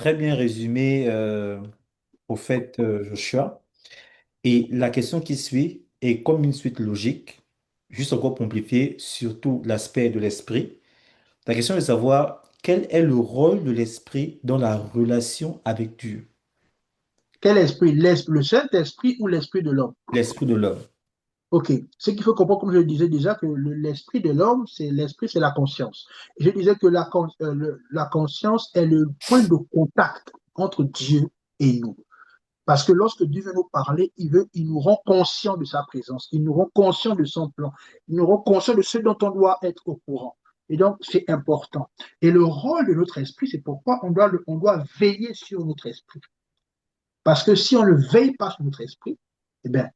très bien résumé, prophète Joshua. Et la question qui suit est comme une suite logique, juste encore pour amplifier surtout l'aspect de l'esprit. La question est de savoir quel est le rôle de l'esprit dans la relation avec Dieu, Quel esprit? Le Saint-Esprit ou l'esprit de l'homme? l'esprit de l'homme. OK. Ce qu'il faut comprendre, comme je le disais déjà, que l'esprit de l'homme, c'est la conscience. Et je disais que la conscience est le point de contact entre Dieu et nous. Parce que lorsque Dieu veut nous parler, il nous rend conscients de sa présence, il nous rend conscients de son plan, il nous rend conscients de ce dont on doit être au courant. Et donc, c'est important. Et le rôle de notre esprit, c'est pourquoi on doit veiller sur notre esprit. Parce que si on ne veille pas sur notre esprit, eh bien,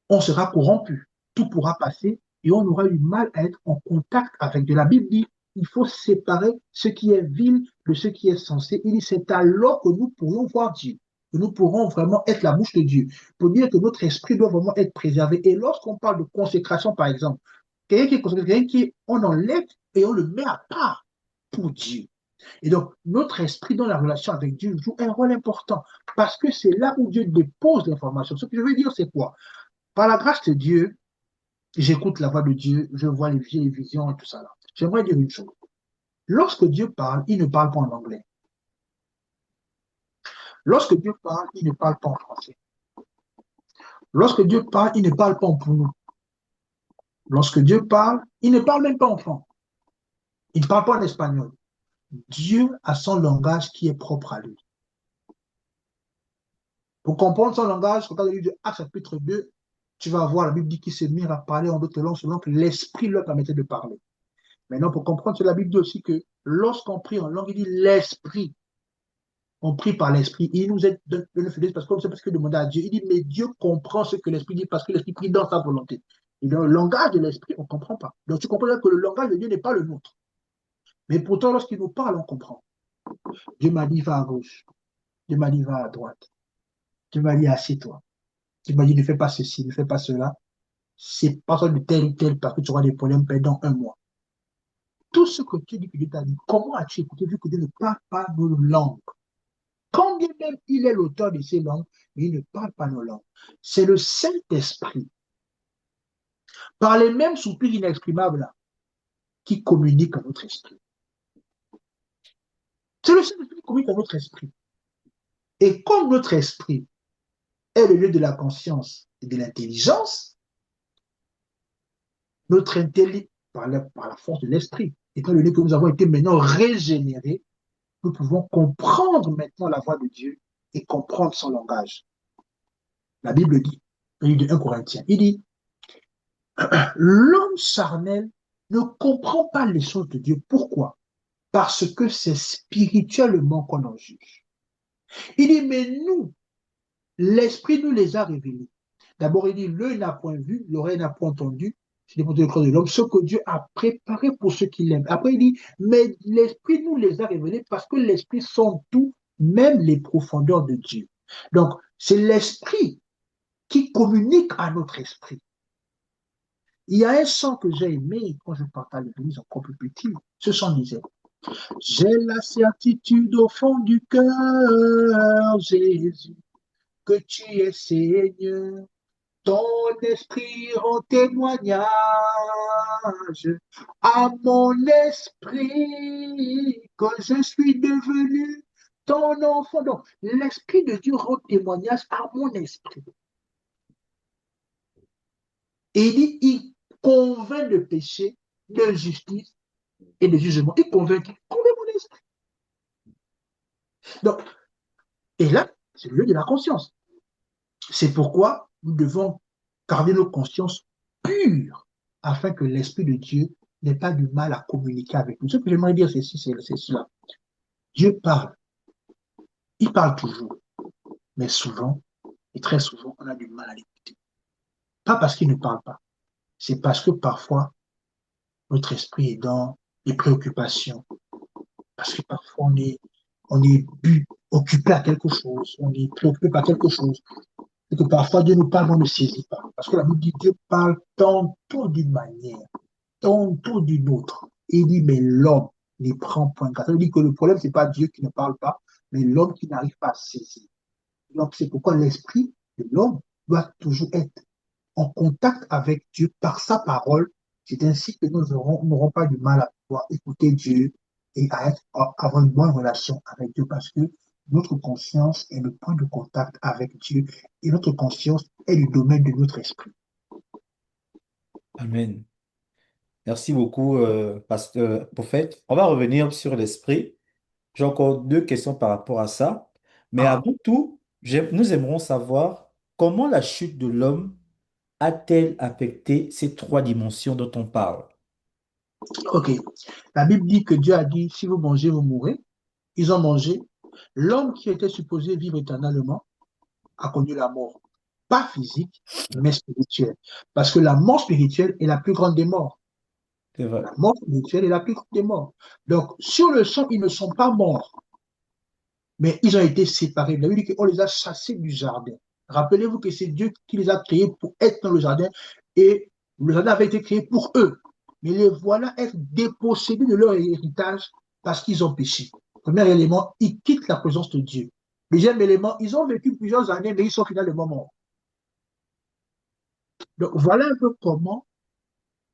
on sera corrompu. Tout pourra passer et on aura du mal à être en contact avec Dieu. La Bible dit il faut séparer ce qui est vil de ce qui est censé. Il dit c'est alors que nous pourrons voir Dieu, que nous pourrons vraiment être la bouche de Dieu. Pour dire que notre esprit doit vraiment être préservé. Et lorsqu'on parle de consécration, par exemple, quelqu'un qui est consacré, quelqu'un qui on enlève et on le met à part pour Dieu. Et donc, notre esprit dans la relation avec Dieu joue un rôle important parce que c'est là où Dieu dépose l'information. Ce que je veux dire, c'est quoi? Par la grâce de Dieu, j'écoute la voix de Dieu, je vois les vieilles visions et tout ça là. J'aimerais dire une chose. Lorsque Dieu parle, il ne parle pas en anglais. Lorsque Dieu parle, il ne parle pas en français. Lorsque Dieu parle, il ne parle pas en pour nous. Lorsque Dieu parle, il ne parle même pas en franc. Il ne parle pas en espagnol. Dieu a son langage qui est propre à lui. Pour comprendre son langage, quand on lit de Actes chapitre 2, tu vas voir la Bible dit qu'il s'est mis à parler en d'autres langues selon que l'Esprit leur permettait de parler. Maintenant, pour comprendre, la Bible dit aussi que lorsqu'on prie en langue, il dit l'Esprit. On prie par l'Esprit. Il nous aide de le faire parce qu'on ne sait pas ce que demander à Dieu. Il dit, mais Dieu comprend ce que l'Esprit dit parce que l'Esprit prie dans sa volonté. Et dans le langage de l'Esprit, on ne comprend pas. Donc, tu comprends que le langage de Dieu n'est pas le nôtre. Mais pourtant, lorsqu'il nous parle, on comprend. Dieu m'a dit, va à gauche. Dieu m'a dit, va à droite. Dieu m'a dit, assieds-toi. Dieu m'a dit, ne fais pas ceci, ne fais pas cela. C'est pas ça de tel ou tel parce que tu auras des problèmes pendant un mois. Tout ce que tu dis que Dieu t'a dit, comment as-tu écouté vu que Dieu ne parle pas nos langues? Quand bien même il est l'auteur de ces langues, mais il ne parle pas nos langues. C'est le Saint-Esprit, par les mêmes soupirs inexprimables, qui communique à notre esprit. C'est le Saint-Esprit qui communique à notre esprit. Et comme notre esprit est le lieu de la conscience et de l'intelligence, notre intellect, par la force de l'esprit, étant donné que nous avons été maintenant régénérés, nous pouvons comprendre maintenant la voix de Dieu et comprendre son langage. La Bible dit, dans le livre de 1 Corinthiens, il dit, l'homme charnel ne comprend pas les choses de Dieu. Pourquoi? Parce que c'est spirituellement qu'on en juge. Il dit, mais nous, l'Esprit nous les a révélés. D'abord, il dit, l'œil n'a point vu, l'oreille n'a point entendu, c'est le cœur de l'homme, ce que Dieu a préparé pour ceux qui l'aiment. Après, il dit, mais l'Esprit nous les a révélés parce que l'Esprit sent tout, même les profondeurs de Dieu. Donc, c'est l'Esprit qui communique à notre esprit. Il y a un chant que j'ai aimé quand je partais à l'église encore plus petit. Ce chant disait, j'ai la certitude au fond du cœur, Jésus, que tu es Seigneur. Ton esprit rend témoignage à mon esprit que je suis devenu ton enfant. Donc, l'esprit de Dieu rend témoignage à mon esprit. Et il convainc de péché, de justice et de jugement. Il convainc mon esprit. Donc, et là, c'est le lieu de la conscience. C'est pourquoi nous devons garder nos consciences pures afin que l'Esprit de Dieu n'ait pas du mal à communiquer avec nous. Ce que j'aimerais dire, c'est cela. Dieu parle. Il parle toujours. Mais souvent, et très souvent, on a du mal à l'écouter. Pas parce qu'il ne parle pas. C'est parce que parfois, notre esprit est dans les préoccupations. Parce que parfois, on est occupé à quelque chose. On est préoccupé par quelque chose. Et que parfois Dieu nous parle, on ne saisit pas. Parce que la Bible dit Dieu parle tantôt d'une manière, tantôt d'une autre. Et il dit, mais l'homme n'y prend point garde. Ça veut dire que le problème, c'est pas Dieu qui ne parle pas, mais l'homme qui n'arrive pas à saisir. Donc, c'est pourquoi l'esprit de l'homme doit toujours être en contact avec Dieu par sa parole. C'est ainsi que nous n'aurons pas du mal à pouvoir écouter Dieu et à avoir une bonne relation avec Dieu parce que notre conscience est le point de contact avec Dieu et notre conscience est le domaine de notre esprit. Amen. Merci beaucoup, pasteur, prophète. On va revenir sur l'esprit. J'ai encore deux questions par rapport à ça. Mais Ah, avant tout, nous aimerons savoir comment la chute de l'homme a-t-elle affecté ces trois dimensions dont on parle? ok. La Bible dit que Dieu a dit, si vous mangez, vous mourrez. Ils ont mangé. L'homme qui était supposé vivre éternellement a connu la mort. Pas physique, mais spirituelle. Parce que la mort spirituelle est la plus grande des morts. C'est vrai. La mort spirituelle est la plus grande des morts. Donc, sur le champ, ils ne sont pas morts, mais ils ont été séparés. La Bible dit qu'on les a chassés du jardin. Rappelez-vous que c'est Dieu qui les a créés pour être dans le jardin et le jardin avait été créé pour eux. Mais les voilà être dépossédés de leur héritage parce qu'ils ont péché. Premier élément, ils quittent la présence de Dieu. Deuxième élément, ils ont vécu plusieurs années, mais ils sont finalement morts. Donc voilà un peu comment,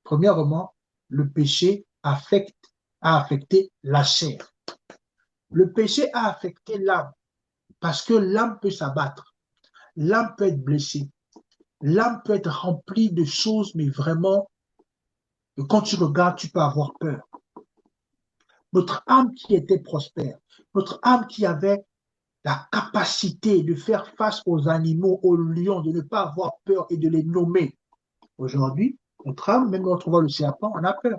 premièrement, le péché a affecté la chair. Le péché a affecté l'âme parce que l'âme peut s'abattre, l'âme peut être blessée, l'âme peut être remplie de choses, mais vraiment, quand tu regardes, tu peux avoir peur. Notre âme qui était prospère, notre âme qui avait la capacité de faire face aux animaux, aux lions, de ne pas avoir peur et de les nommer. Aujourd'hui, notre âme, même quand on voit le serpent, on a peur.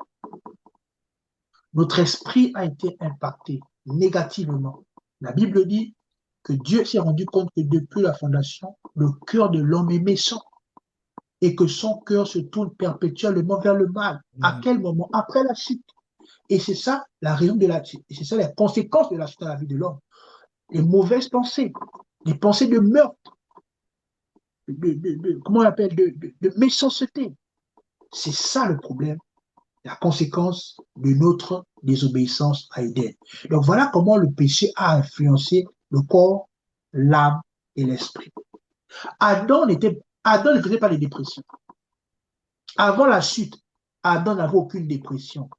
Notre esprit a été impacté négativement. La Bible dit que Dieu s'est rendu compte que depuis la fondation, le cœur de l'homme est méchant et que son cœur se tourne perpétuellement vers le mal. À quel moment? Après la chute. Et c'est ça la raison de la chute. Et c'est ça la conséquence de la chute dans la vie de l'homme. Les mauvaises pensées, les pensées de meurtre, comment on appelle, de méchanceté. C'est ça le problème, la conséquence de notre désobéissance à Éden. Donc voilà comment le péché a influencé le corps, l'âme et l'esprit. Adam ne faisait pas de dépression. Avant la chute, Adam n'avait aucune dépression.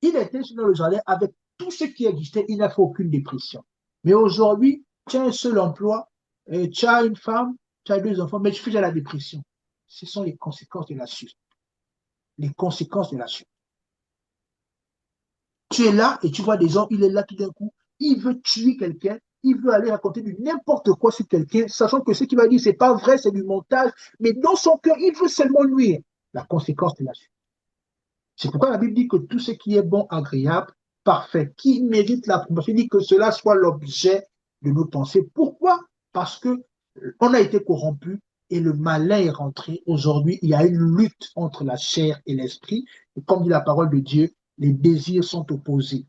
Il était dans le jardin avec tout ce qui existait, il n'a fait aucune dépression. Mais aujourd'hui, tu as un seul emploi, tu as une femme, tu as deux enfants, mais tu fais déjà la dépression. Ce sont les conséquences de la chute. Les conséquences de la chute. Tu es là et tu vois des gens, il est là tout d'un coup, il veut tuer quelqu'un, il veut aller raconter du n'importe quoi sur quelqu'un, sachant que ce qu'il va dire, c'est pas vrai, c'est du montage, mais dans son cœur, il veut seulement nuire. La conséquence de la chute. C'est pourquoi la Bible dit que tout ce qui est bon, agréable, parfait, qui mérite l'approbation, dit que cela soit l'objet de nos pensées. Pourquoi? Parce que on a été corrompu et le malin est rentré. Aujourd'hui, il y a une lutte entre la chair et l'esprit. Et comme dit la parole de Dieu, les désirs sont opposés.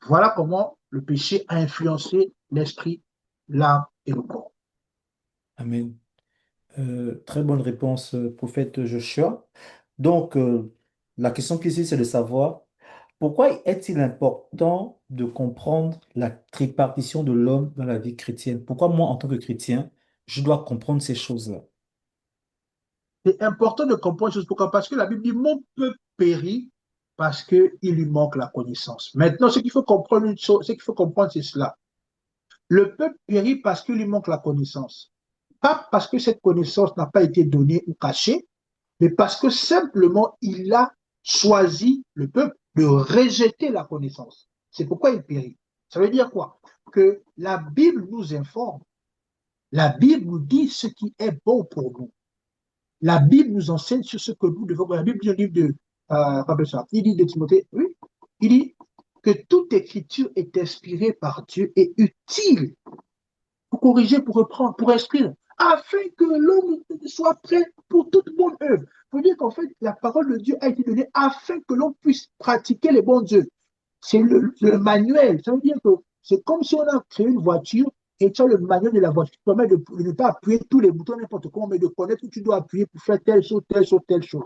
Voilà comment le péché a influencé l'esprit, l'âme et le corps. Amen. Très bonne réponse, prophète Joshua. Donc, la question qui suit, c'est de savoir pourquoi est-il important de comprendre la tripartition de l'homme dans la vie chrétienne? Pourquoi moi, en tant que chrétien, je dois comprendre ces choses-là? C'est important de comprendre chose. Pourquoi? Parce que la Bible dit mon peuple périt parce qu'il lui manque la connaissance. Maintenant, ce qu'il faut comprendre, une chose, ce qu'il faut comprendre, c'est cela. Le peuple périt parce qu'il lui manque la connaissance. Pas parce que cette connaissance n'a pas été donnée ou cachée, mais parce que simplement il a choisi, le peuple, de rejeter la connaissance. C'est pourquoi il périt. Ça veut dire quoi? Que la Bible nous informe, la Bible nous dit ce qui est bon pour nous. La Bible nous enseigne sur ce que nous devons faire. La Bible dit au livre de, il dit de Timothée, oui, il dit que toute écriture est inspirée par Dieu et utile pour corriger, pour reprendre, pour instruire, afin que l'homme soit prêt pour toute bonne œuvre. Il faut dire qu'en fait, la parole de Dieu a été donnée afin que l'on puisse pratiquer les bonnes œuvres. C'est le manuel. Ça veut dire que c'est comme si on a créé une voiture et tu as le manuel de la voiture qui permet de ne pas appuyer tous les boutons n'importe comment, mais de connaître où tu dois appuyer pour faire telle chose, telle chose, telle chose.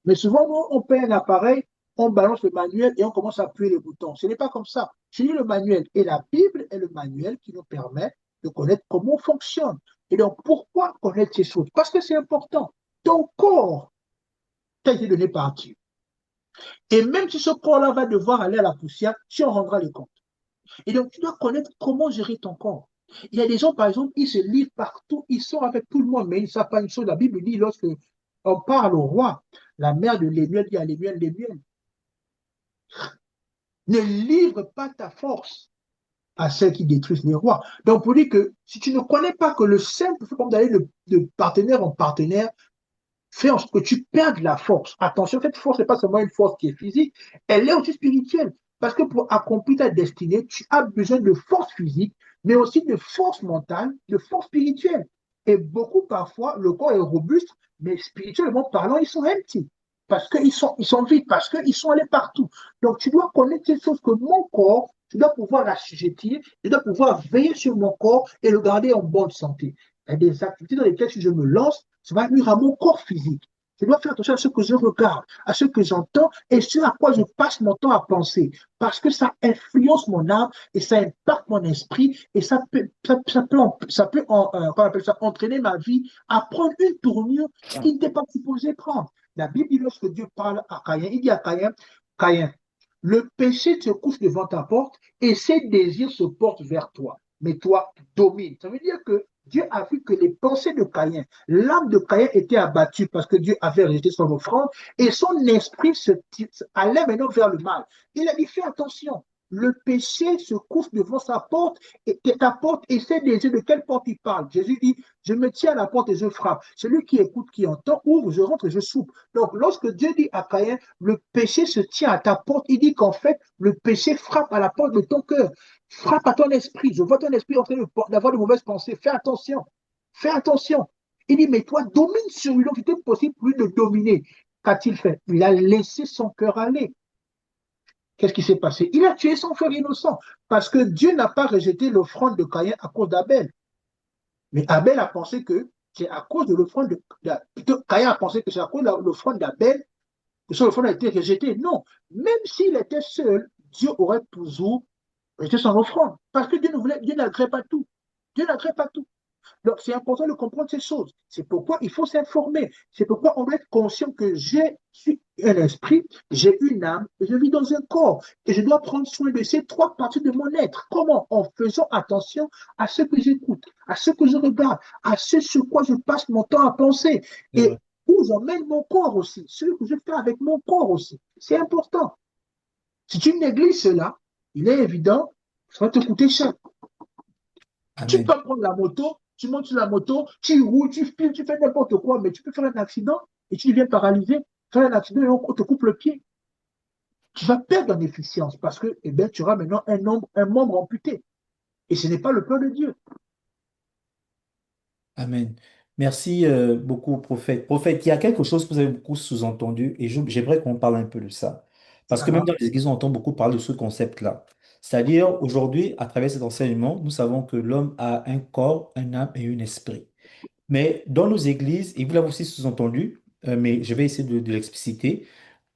Mais souvent, nous, on paye un appareil on balance le manuel et on commence à appuyer les boutons. Ce n'est pas comme ça. Je lis le manuel et la Bible est le manuel qui nous permet de connaître comment on fonctionne. Et donc, pourquoi connaître ces choses? Parce que c'est important. Ton corps t'a été donné par Dieu. Et même si ce corps-là va devoir aller à la poussière, tu en rendras le compte. Et donc, tu dois connaître comment gérer ton corps. Il y a des gens, par exemple, ils se livrent partout, ils sont avec tout le monde, mais ils ne savent pas une chose. La Bible dit, lorsque on parle au roi, la mère de Lémuel dit à Lémuel, Lémuel, ne livre pas ta force à celles qui détruisent les rois. Donc, pour dire que si tu ne connais pas que le simple fait d'aller de partenaire en partenaire, fait en sorte que tu perdes la force. Attention, cette force n'est pas seulement une force qui est physique, elle est aussi spirituelle. Parce que pour accomplir ta destinée, tu as besoin de force physique, mais aussi de force mentale, de force spirituelle. Et beaucoup, parfois, le corps est robuste, mais spirituellement parlant, ils sont empty. Parce ils sont vides, parce qu'ils sont allés partout. Donc, tu dois connaître ces choses que mon corps, tu dois pouvoir l'assujettir, tu dois pouvoir veiller sur mon corps et le garder en bonne santé. Il y a des activités dans lesquelles, si je me lance, ça va nuire à mon corps physique. Je dois faire attention à ce que je regarde, à ce que j'entends et ce à quoi je passe mon temps à penser. Parce que ça influence mon âme et ça impacte mon esprit et ça peut entraîner ma vie à prendre une tournure qui n'était pas supposée prendre. La Bible dit lorsque Dieu parle à Caïn, il dit à Caïn, Caïn, le péché se couche devant ta porte et ses désirs se portent vers toi. Mais toi, domine. Ça veut dire que Dieu a vu que les pensées de Caïn, l'âme de Caïn était abattue parce que Dieu avait rejeté son offrande et son esprit allait maintenant vers le mal. Il a dit, fais attention, le péché se couche devant sa porte et ta porte et ses désirs. De quelle porte il parle? Jésus dit, je me tiens à la porte et je frappe. Celui qui écoute, qui entend, ouvre, je rentre et je soupe. Donc, lorsque Dieu dit à Caïn, le péché se tient à ta porte, il dit qu'en fait, le péché frappe à la porte de ton cœur, frappe à ton esprit. Je vois ton esprit en train d'avoir de mauvaises pensées. Fais attention. Fais attention. Il dit, mais toi, domine sur lui. Donc, il était possible pour lui de dominer. Qu'a-t-il fait? Il a laissé son cœur aller. Qu'est-ce qui s'est passé? Il a tué son frère innocent parce que Dieu n'a pas rejeté l'offrande de Caïn à cause d'Abel. Mais Abel a pensé que c'est à cause de l'offrande de Caïn a pensé que c'est à cause de l'offrande d'Abel que son offrande a été rejetée. Non, même s'il était seul, Dieu aurait toujours rejeté son offrande parce que Dieu n'agrée pas tout. Dieu n'agrée pas tout. Donc, c'est important de comprendre ces choses. C'est pourquoi il faut s'informer. C'est pourquoi on doit être conscient que j'ai un esprit, j'ai une âme, et je vis dans un corps. Et je dois prendre soin de ces trois parties de mon être. Comment? En faisant attention à ce que j'écoute, à ce que je regarde, à ce sur quoi je passe mon temps à penser. Et où j'emmène mon corps aussi, ce que je fais avec mon corps aussi. C'est important. Si tu négliges cela, il est évident, ça va te coûter cher. Tu Amen. peux prendre la moto, tu montes sur la moto, tu roules, tu files, tu fais n'importe quoi, mais tu peux faire un accident et tu deviens paralysé. Faire un accident et on te coupe le pied. Tu vas perdre en efficience parce que eh bien, tu auras maintenant un membre amputé. Et ce n'est pas le plan de Dieu. Amen. Merci beaucoup, prophète. Prophète, il y a quelque chose que vous avez beaucoup sous-entendu et j'aimerais qu'on parle un peu de ça. Parce que même Uh-huh, dans les églises, on entend beaucoup parler de ce concept-là. C'est-à-dire, aujourd'hui, à travers cet enseignement, nous savons que l'homme a un corps, un âme et un esprit. Mais dans nos églises, et vous l'avez aussi sous-entendu, mais je vais essayer de l'expliciter,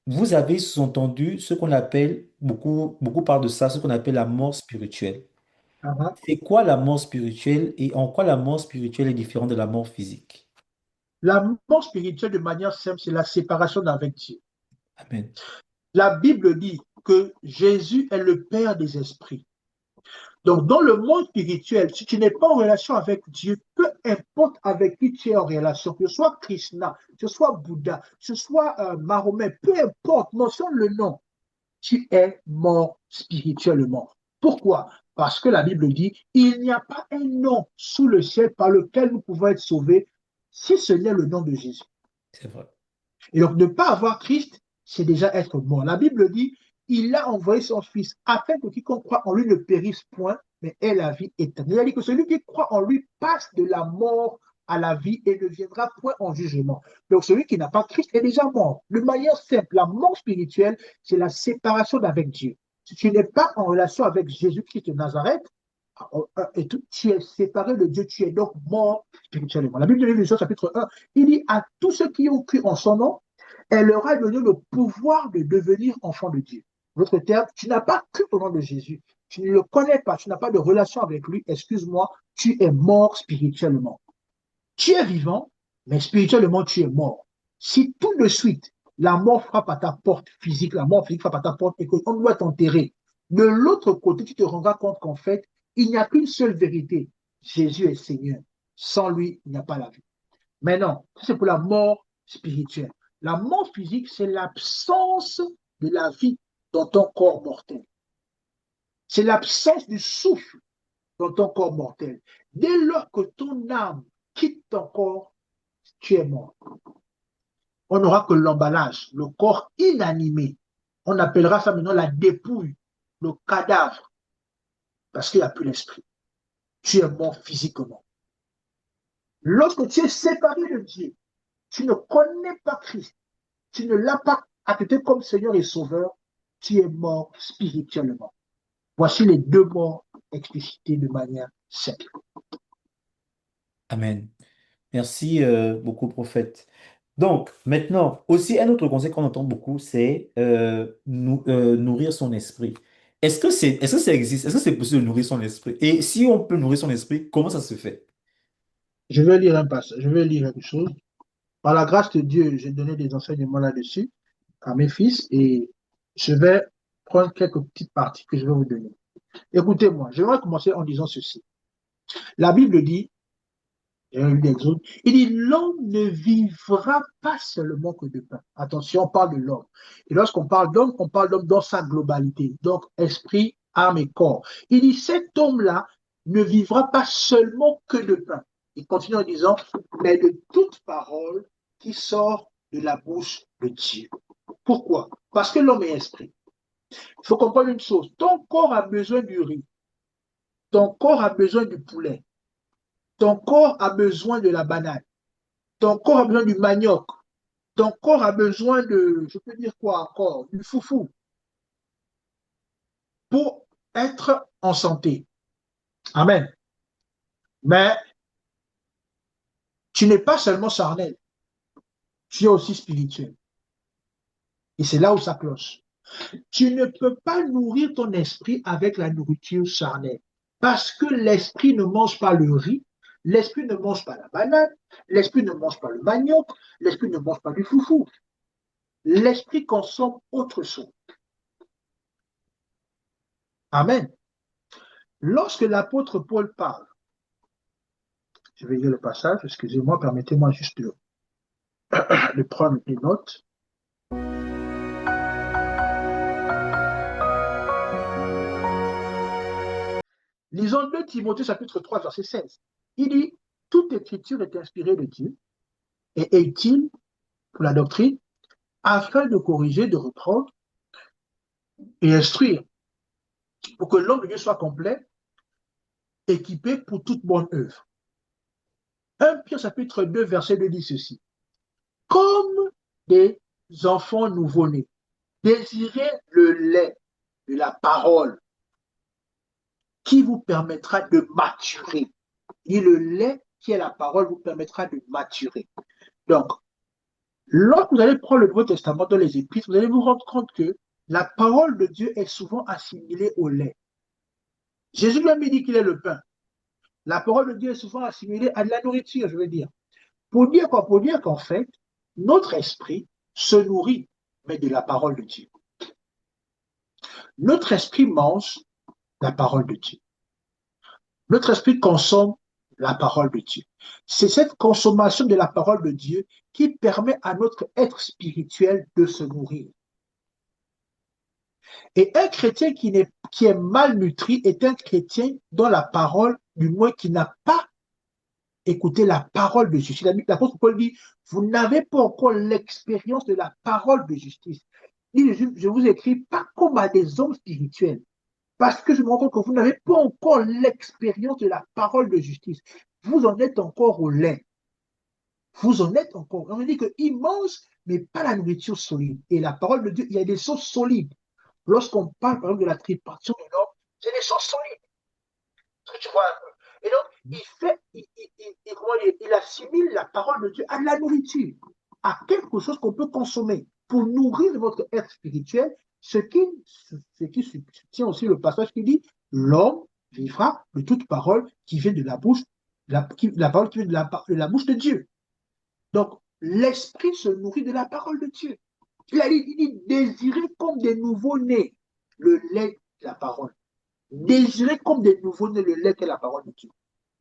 vous avez sous-entendu ce qu'on appelle, beaucoup parlent de ça, ce qu'on appelle la mort spirituelle. uh-huh. C'est quoi la mort spirituelle et en quoi la mort spirituelle est différente de la mort physique? La mort spirituelle, de manière simple, c'est la séparation d'avec Dieu. Amen. La Bible dit que Jésus est le Père des esprits. Donc, dans le monde spirituel, si tu n'es pas en relation avec Dieu, peu importe avec qui tu es en relation, que ce soit Krishna, que ce soit Bouddha, que ce soit Mahomet, peu importe, mentionne le nom, tu es mort spirituellement. Pourquoi? Parce que la Bible dit, il n'y a pas un nom sous le ciel par lequel nous pouvons être sauvés, si ce n'est le nom de Jésus. C'est vrai. Et donc, ne pas avoir Christ, c'est déjà être mort. La Bible dit, il a envoyé son Fils afin que quiconque croit en lui ne périsse point, mais ait la vie éternelle. Il a dit que celui qui croit en lui passe de la mort à la vie et ne viendra point en jugement. Donc, celui qui n'a pas Christ est déjà mort. De manière simple, la mort spirituelle, c'est la séparation d'avec Dieu. Si tu n'es pas en relation avec Jésus-Christ de Nazareth, et tu es séparé de Dieu, tu es donc mort spirituellement. La Bible de l'Église, chapitre 1, il dit à tous ceux qui ont cru en son nom, Elle leur a donné le pouvoir de devenir enfant de Dieu. En d'autres termes, tu n'as pas cru au nom de Jésus. Tu ne le connais pas, tu n'as pas de relation avec lui. Excuse-moi, tu es mort spirituellement. Tu es vivant, mais spirituellement, tu es mort. Si tout de suite, la mort frappe à ta porte physique, la mort physique frappe à ta porte et qu'on doit t'enterrer, de l'autre côté, tu te rendras compte qu'en fait, il n'y a qu'une seule vérité. Jésus est Seigneur. Sans lui, il n'y a pas la vie. Mais non, c'est pour la mort spirituelle. La mort physique, c'est l'absence de la vie dans ton corps mortel. C'est l'absence du souffle dans ton corps mortel. Dès lors que ton âme quitte ton corps, tu es mort. On n'aura que l'emballage, le corps inanimé. On appellera ça maintenant la dépouille, le cadavre, parce qu'il n'y a plus l'esprit. Tu es mort physiquement. Lorsque tu es séparé de Dieu, tu ne connais pas Christ, tu ne l'as pas accepté comme Seigneur et Sauveur, tu es mort spirituellement. Voici les deux morts explicités de manière simple. Amen. Merci beaucoup, prophète. Donc, maintenant, aussi un autre conseil qu'on entend beaucoup, c'est nourrir son esprit. Est-ce que ça existe? Est-ce que c'est possible de nourrir son esprit? Et si on peut nourrir son esprit, comment ça se fait? Je vais lire un passage, je vais lire quelque chose. Par la grâce de Dieu, j'ai donné des enseignements là-dessus à mes fils et je vais prendre quelques petites parties que je vais vous donner. Écoutez-moi, je vais commencer en disant ceci. La Bible dit, il dit, l'homme ne vivra pas seulement que de pain. Attention, on parle de l'homme. Et lorsqu'on parle d'homme dans sa globalité. Donc, esprit, âme et corps. Il dit, cet homme-là ne vivra pas seulement que de pain. Il continue en disant, mais de toute parole qui sort de la bouche de Dieu. Pourquoi? Parce que l'homme est esprit. Il faut comprendre une chose. Ton corps a besoin du riz. Ton corps a besoin du poulet. Ton corps a besoin de la banane. Ton corps a besoin du manioc. Ton corps a besoin de, je peux dire quoi encore, du foufou pour être en santé. Amen. Mais tu n'es pas seulement charnel, tu es aussi spirituel. Et c'est là où ça cloche. Tu ne peux pas nourrir ton esprit avec la nourriture charnelle. Parce que l'esprit ne mange pas le riz, l'esprit ne mange pas la banane, l'esprit ne mange pas le manioc, l'esprit ne mange pas du foufou. L'esprit consomme autre chose. Amen. Lorsque l'apôtre Paul parle, je vais lire le passage, excusez-moi, permettez-moi juste de prendre des notes. Lisons 2 Timothée chapitre 3, verset 16. Il dit, toute écriture est inspirée de Dieu et est utile pour la doctrine, afin de corriger, de reprendre et instruire, pour que l'homme de Dieu soit complet, équipé pour toute bonne œuvre. 1 Pierre chapitre 2, verset 2 dit ceci. Comme des enfants nouveau-nés, désirez le lait de la parole qui vous permettra de maturer. Et le lait qui est la parole vous permettra de maturer. Donc, lorsque vous allez prendre le Nouveau Testament dans les Épîtres, vous allez vous rendre compte que la parole de Dieu est souvent assimilée au lait. Jésus lui-même dit qu'il est le pain. La parole de Dieu est souvent assimilée à de la nourriture, je veux dire. Pour dire quoi? Pour dire qu'en fait, notre esprit se nourrit, mais de la parole de Dieu. Notre esprit mange la parole de Dieu. Notre esprit consomme la parole de Dieu. C'est cette consommation de la parole de Dieu qui permet à notre être spirituel de se nourrir. Et un chrétien qui est malnutri est un chrétien dont la parole, du moins qui n'a pas écouté la parole de justice. L'apôtre Paul dit, vous n'avez pas encore l'expérience de la parole de justice. Il dit, je vous écris pas comme à des hommes spirituels, parce que je me rends compte que vous n'avez pas encore l'expérience de la parole de justice. Vous en êtes encore au lait. Vous en êtes encore. On dit qu'ils mangent, mais pas la nourriture solide. Et la parole de Dieu, il y a des choses solides. Lorsqu'on parle, par exemple, de la tripartition de l'homme, c'est des choses solides. Tu vois un peu. Et donc, il assimile la parole de Dieu à de la nourriture. à quelque chose qu'on peut consommer pour nourrir votre être spirituel, ce qui tient aussi le passage qui dit, l'homme vivra de toute parole qui vient de la bouche, la parole qui vient de la bouche de Dieu. Donc, l'esprit se nourrit de la parole de Dieu. Il dit désirer comme des nouveaux-nés le lait de la parole. Désirer comme des nouveaux-nés le lait de la parole de Dieu.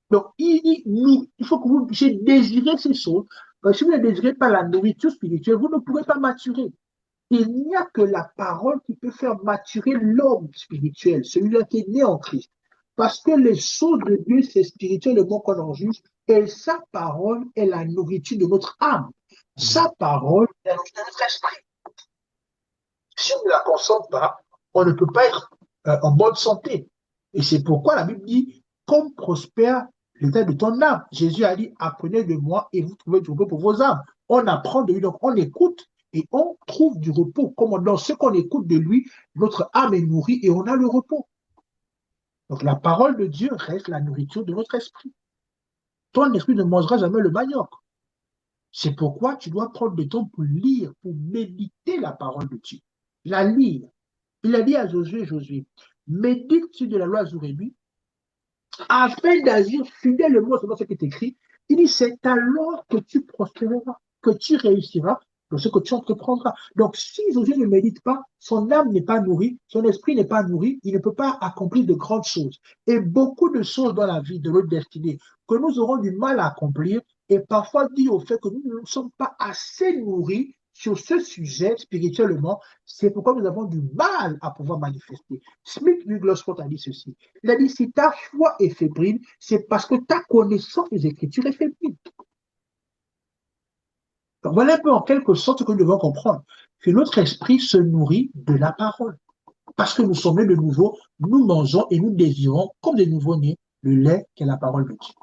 Donc, il dit, il faut que vous puissiez désirer ces choses. Parce que si vous ne désirez pas la nourriture spirituelle, vous ne pourrez pas maturer. Il n'y a que la parole qui peut faire maturer l'homme spirituel, celui-là qui est né en Christ. Parce que les choses de Dieu, c'est spirituellement qu'on en juge, et sa parole est la nourriture de notre âme. Amen. Sa parole est la nourriture de notre esprit. Si on ne la consomme pas, on ne peut pas être en bonne santé. Et c'est pourquoi la Bible dit, comme prospère l'état de ton âme. Jésus a dit, apprenez de moi et vous trouvez du repos pour vos âmes. On apprend de lui, donc on écoute et on trouve du repos. Comme dans ce qu'on écoute de lui, notre âme est nourrie et on a le repos. Donc la parole de Dieu reste la nourriture de notre esprit. Ton esprit ne mangera jamais le manioc. C'est pourquoi tu dois prendre du temps pour lire, pour méditer la parole de Dieu. La lire. Il a dit à Josué, médite-tu de la loi jour et nuit, afin d'agir fidèlement selon ce qui est écrit. Il dit, c'est alors que tu prospéreras, que tu réussiras dans ce que tu entreprendras. Donc, si Josué ne médite pas, son âme n'est pas nourrie, son esprit n'est pas nourri, il ne peut pas accomplir de grandes choses. Et beaucoup de choses dans la vie, de notre destinée, que nous aurons du mal à accomplir, et parfois dû au fait que nous ne sommes pas assez nourris sur ce sujet spirituellement, c'est pourquoi nous avons du mal à pouvoir manifester. Smith Wigglesworth a dit ceci. Il a dit, si ta foi est fébrile, c'est parce que ta connaissance des Écritures est fébrile. Donc voilà un peu en quelque sorte ce que nous devons comprendre, que notre esprit se nourrit de la parole. Parce que nous sommes nés de nouveau, nous mangeons et nous désirons, comme des nouveaux-nés, le lait qui est la parole de Dieu.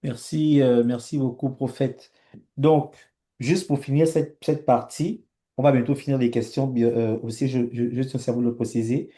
Merci, merci beaucoup, prophète. Donc, juste pour finir cette partie, on va bientôt finir les questions. Aussi, je tiens à vous le préciser.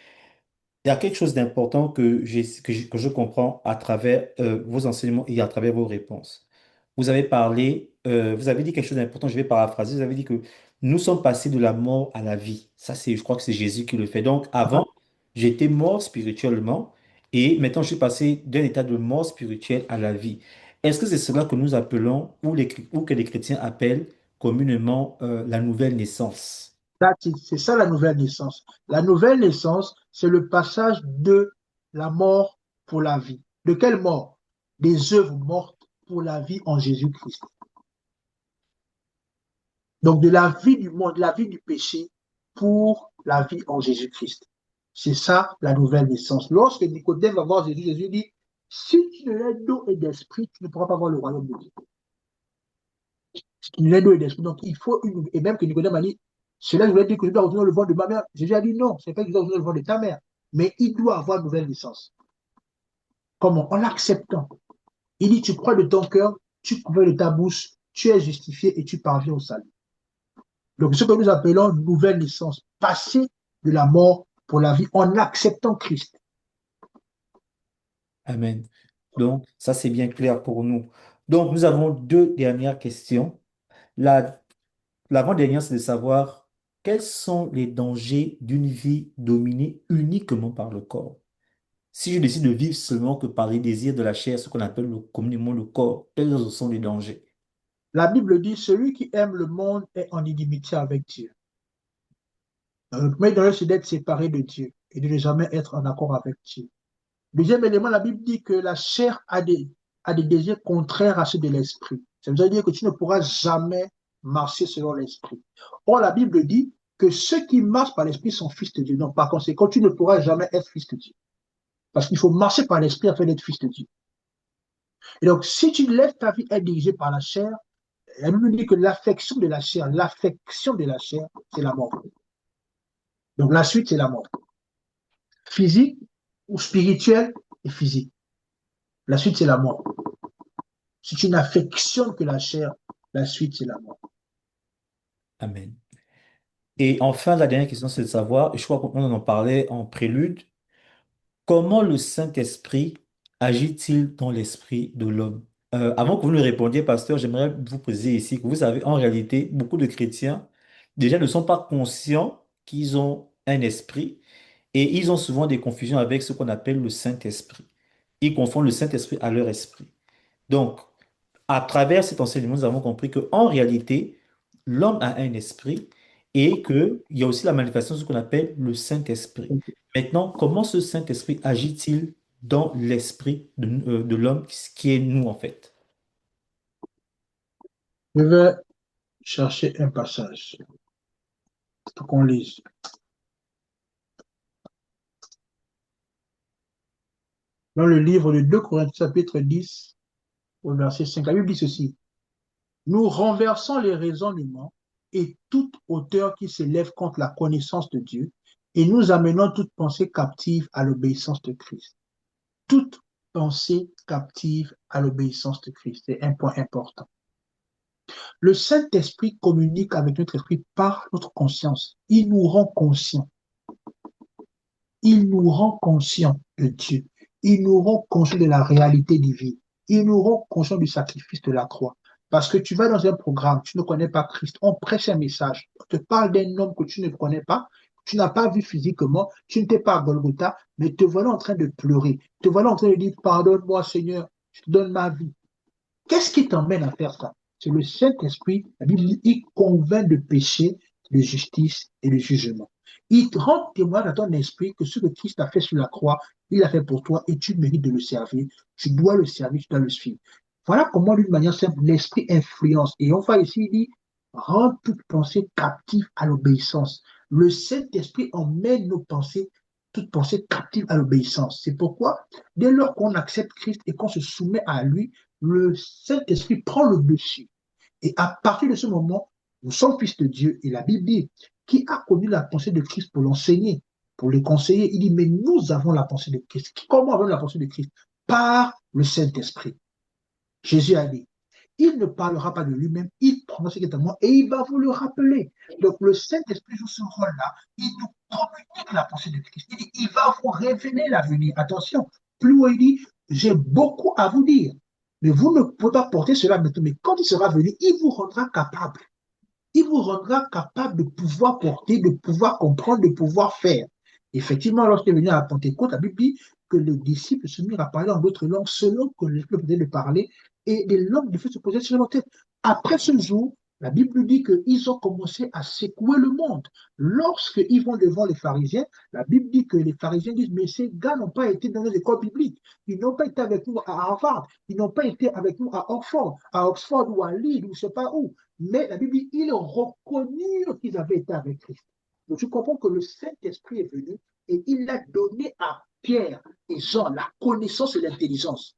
Il y a quelque chose d'important que je comprends à travers vos enseignements et à travers vos réponses. Vous avez parlé, vous avez dit quelque chose d'important, je vais paraphraser. Vous avez dit que nous sommes passés de la mort à la vie. Ça, je crois que c'est Jésus qui le fait. Donc, avant, j'étais mort spirituellement et maintenant, je suis passé d'un état de mort spirituelle à la vie. Est-ce que c'est cela que nous appelons, ou que les chrétiens appellent communément, la nouvelle naissance? C'est ça la nouvelle naissance. La nouvelle naissance, c'est le passage de la mort pour la vie. De quelle mort? Des œuvres mortes pour la vie en Jésus-Christ. Donc de la vie du monde, de la vie du péché pour la vie en Jésus-Christ. C'est ça la nouvelle naissance. Lorsque Nicodème va voir Jésus, Jésus dit, si tu ne l'es d'eau et d'esprit, tu ne pourras pas voir le royaume de Dieu. Si tu ne l'es d'eau et d'esprit, donc il faut une... Et même que Nicodème a dit, cela voulait dire que je dois retourner le ventre de ma mère. Jésus a dit non, c'est pas que je dois retourner le ventre de ta mère, mais il doit avoir une nouvelle naissance. Comment? En l'acceptant. Il dit, tu crois de ton cœur, tu convaincs de ta bouche, tu es justifié et tu parviens au salut. Donc, ce que nous appelons nouvelle naissance, passer de la mort pour la vie en acceptant Christ. Amen. Donc, ça, c'est bien clair pour nous. Donc, nous avons deux dernières questions. La, L'avant-dernière, c'est de savoir quels sont les dangers d'une vie dominée uniquement par le corps. Si je décide de vivre seulement que par les désirs de la chair, ce qu'on appelle communément le corps, quels sont les dangers? La Bible dit, celui qui aime le monde est en inimitié avec Dieu. Le premier danger, c'est d'être séparé de Dieu et de ne jamais être en accord avec Dieu. Deuxième élément, la Bible dit que la chair a des désirs contraires à ceux de l'esprit. Ça veut dire que tu ne pourras jamais marcher selon l'esprit. Or, la Bible dit que ceux qui marchent par l'esprit sont fils de Dieu. Donc, par conséquent, tu ne pourras jamais être fils de Dieu. Parce qu'il faut marcher par l'esprit afin d'être fils de Dieu. Et donc, si tu laisses ta vie être dirigée par la chair, la Bible dit que l'affection de la chair, c'est la mort. Donc, la suite, c'est la mort. Physique ou spirituelle et physique. La suite, c'est la mort. Si tu n'affectionnes que la chair, la suite, c'est la mort. Amen. Et enfin, la dernière question, c'est de savoir, et je crois qu'on en parlait en prélude, comment le Saint-Esprit agit-il dans l'esprit de l'homme? Avant que vous ne répondiez, pasteur, j'aimerais vous préciser ici que vous savez, en réalité, beaucoup de chrétiens déjà ne sont pas conscients qu'ils ont un esprit et ils ont souvent des confusions avec ce qu'on appelle le Saint-Esprit. Ils confondent le Saint-Esprit à leur esprit. Donc, à travers cet enseignement, nous avons compris qu'en réalité, l'homme a un esprit et qu'il y a aussi la manifestation de ce qu'on appelle le Saint-Esprit. Maintenant, comment ce Saint-Esprit agit-il dans l'esprit de l'homme qui est nous, en fait? Je vais chercher un passage pour qu'on lise. Dans le livre de 2 Corinthiens, chapitre 10, au verset 5, la Bible dit ceci. Nous renversons les raisonnements et toute hauteur qui s'élève contre la connaissance de Dieu et nous amenons toute pensée captive à l'obéissance de Christ. Toute pensée captive à l'obéissance de Christ. C'est un point important. Le Saint-Esprit communique avec notre esprit par notre conscience. Il nous rend conscients. Il nous rend conscients de Dieu. Il nous rend conscients de la réalité divine. Il nous rend conscients du sacrifice de la croix. Parce que tu vas dans un programme, tu ne connais pas Christ, on prêche un message, on te parle d'un homme que tu ne connais pas, tu n'as pas vu physiquement, tu n'étais pas à Golgotha, mais te voilà en train de pleurer, te voilà en train de dire, pardonne-moi Seigneur, je te donne ma vie. Qu'est-ce qui t'emmène à faire ça? C'est le Saint-Esprit, la Bible dit, il convainc de péché, de justice et de jugement. Il te rend témoignage à ton esprit que ce que Christ a fait sur la croix, il l'a fait pour toi et tu mérites de le servir. Tu dois le servir, tu dois le suivre. Voilà comment, d'une manière simple, l'esprit influence. Et on va ici, il dit, rend toute pensée captive à l'obéissance. Le Saint-Esprit emmène nos pensées, toute pensée captive à l'obéissance. C'est pourquoi, dès lors qu'on accepte Christ et qu'on se soumet à lui, le Saint-Esprit prend le dessus. Et à partir de ce moment, nous sommes fils de Dieu. Et la Bible dit, qui a connu la pensée de Christ pour l'enseigner, pour le conseiller? Il dit, mais nous avons la pensée de Christ. Comment avons-nous la pensée de Christ? Par le Saint-Esprit. Jésus a dit, il ne parlera pas de lui-même, il prendra ce qui est à moi et il va vous le rappeler. Donc le Saint-Esprit joue ce rôle-là, il nous communique la pensée de Christ. Il dit, il va vous révéler l'avenir. Attention, plus haut il dit, j'ai beaucoup à vous dire, mais vous ne pouvez pas porter cela maintenant. Mais quand il sera venu, il vous rendra capable. Il vous rendra capable de pouvoir porter, de pouvoir comprendre, de pouvoir faire. Effectivement, lorsqu'il est venu à la Pentecôte, la Bible dit que les disciples se mirent à parler en d'autres langues selon que l'Esprit venait de parler et des langues de feu se posaient sur leur tête. Après ce jour, la Bible dit qu'ils ont commencé à secouer le monde. Lorsqu'ils vont devant les pharisiens, la Bible dit que les pharisiens disent, mais ces gars n'ont pas été dans les écoles bibliques. Ils n'ont pas été avec nous à Harvard. Ils n'ont pas été avec nous à Oxford ou à Lille ou je ne sais pas où. Mais la Bible dit, ils reconnurent qu'ils avaient été avec Christ. Donc tu comprends que le Saint-Esprit est venu et il a donné à Pierre et Jean la connaissance et l'intelligence.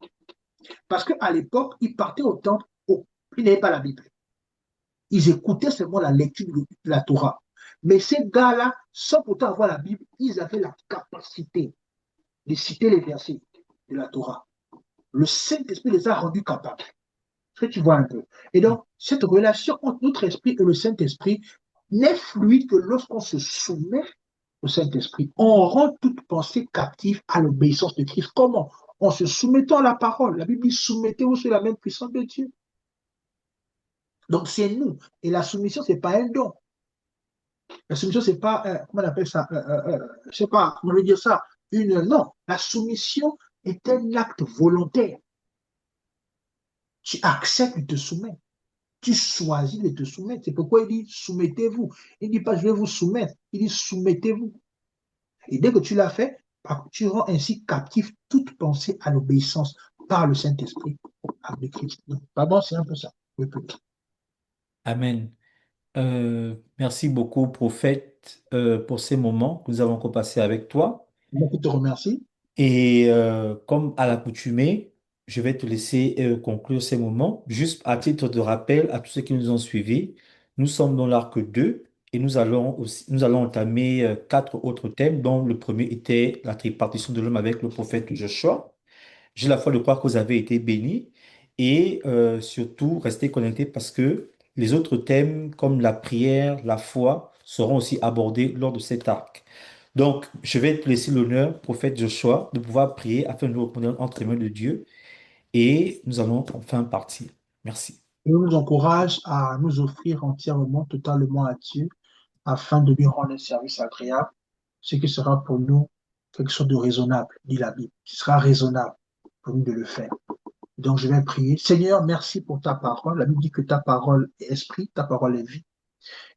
Parce qu'à l'époque, ils partaient au temple, ils n'avaient pas la Bible. Ils écoutaient seulement la lecture de la Torah. Mais ces gars-là, sans pourtant avoir la Bible, ils avaient la capacité de citer les versets de la Torah. Le Saint-Esprit les a rendus capables. Est-ce que tu vois un peu? Et donc, cette relation entre notre esprit et le Saint-Esprit n'est fluide que lorsqu'on se soumet au Saint-Esprit. On rend toute pensée captive à l'obéissance de Christ. Comment? En se soumettant à la parole. La Bible dit, soumettez-vous sur la même puissance de Dieu. Donc, c'est nous. Et la soumission, ce n'est pas un don. La soumission, c'est pas, comment on appelle ça, je sais pas, comment on veut dire ça, non. La soumission est un acte volontaire. Tu acceptes de te soumettre. Tu choisis de te soumettre. C'est pourquoi il dit soumettez-vous. Il ne dit pas je vais vous soumettre. Il dit soumettez-vous. Et dès que tu l'as fait, tu rends ainsi captif toute pensée à l'obéissance par le Saint-Esprit avec Christ. Donc, pardon, c'est un peu ça. Oui, Amen. Merci beaucoup, prophète, pour ces moments que nous avons encore passés avec toi. je te remercie. Et comme à l'accoutumée, je vais te laisser conclure ces moments. Juste à titre de rappel à tous ceux qui nous ont suivis, nous sommes dans l'arc 2 et nous allons entamer quatre autres thèmes, dont le premier était la tripartition de l'homme avec le prophète Joshua. J'ai la foi de croire que vous avez été bénis et surtout restez connectés parce que les autres thèmes comme la prière, la foi seront aussi abordés lors de cet arc. Donc, je vais te laisser l'honneur, prophète Joshua, de pouvoir prier afin de nous reconnaître entre les mains de Dieu et nous allons enfin partir. Merci. Et on nous encourage à nous offrir entièrement, totalement à Dieu, afin de lui rendre un service agréable, ce qui sera pour nous quelque chose de raisonnable, dit la Bible. Ce sera raisonnable pour nous de le faire. Donc je vais prier. Seigneur, merci pour ta parole. La Bible dit que ta parole est esprit, ta parole est vie.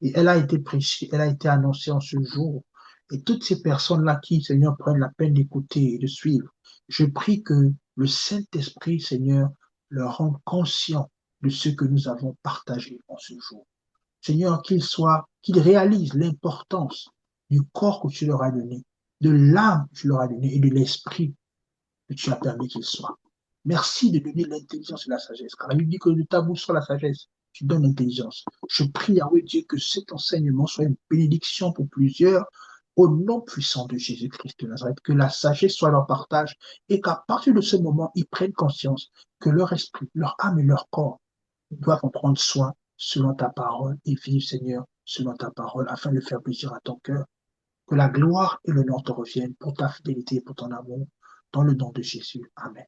Et elle a été prêchée, elle a été annoncée en ce jour. Et toutes ces personnes-là qui, Seigneur, prennent la peine d'écouter et de suivre, je prie que le Saint-Esprit, Seigneur, leur rende conscient de ce que nous avons partagé en ce jour. Seigneur, qu'ils réalisent l'importance du corps que tu leur as donné, de l'âme que tu leur as donné et de l'esprit que tu as permis qu'ils soient. Merci de donner l'intelligence et la sagesse. Car la Bible dit que de ta bouche soit la sagesse. Tu donnes l'intelligence. Je prie, Yahweh Dieu, que cet enseignement soit une bénédiction pour plusieurs au nom puissant de Jésus-Christ de Nazareth. Que la sagesse soit leur partage et qu'à partir de ce moment, ils prennent conscience que leur esprit, leur âme et leur corps doivent en prendre soin selon ta parole et vivre, Seigneur, selon ta parole afin de faire plaisir à ton cœur. Que la gloire et l'honneur te reviennent pour ta fidélité et pour ton amour. Dans le nom de Jésus. Amen.